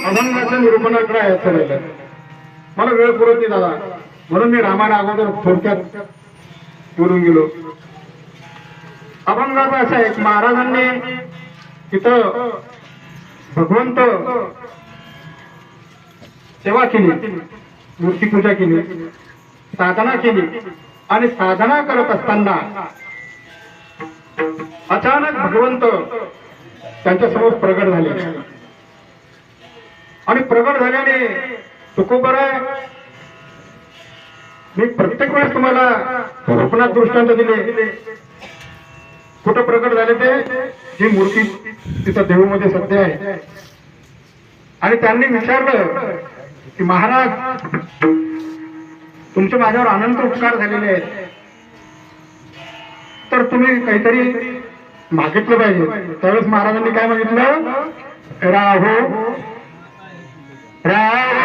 अभंगाच्या निरूपणाकडे यायचं राहिलं. मला वेळ पुरत नाही दादा, म्हणून मी रामायण अगोदर थोडक्यात बोलून गेलो. अभंगाचा असा एक महाराजांनी तिथं भगवंत सेवा केली, मूर्तीपूजा केली, साधना केली आणि साधना करत असताना अचानक भगवंत त्यांच्या समोर प्रगट झाले आणि प्रगट झाल्याने तुकोबर आहे. मी प्रत्येक वेळेस तुम्हाला स्वप्नात दृष्टांत दिले. कुठं प्रगट झाले ते, जी मूर्ती तिथं देहूमध्ये सध्या आहे. आणि त्यांनी विचारलं की महाराज, तुमचे माझ्यावर अनंत उपकार झालेले आहेत, तर तुम्ही काहीतरी मागितलं पाहिजे. त्यावेळेस महाराजांनी काय मागितलं? राहो राहो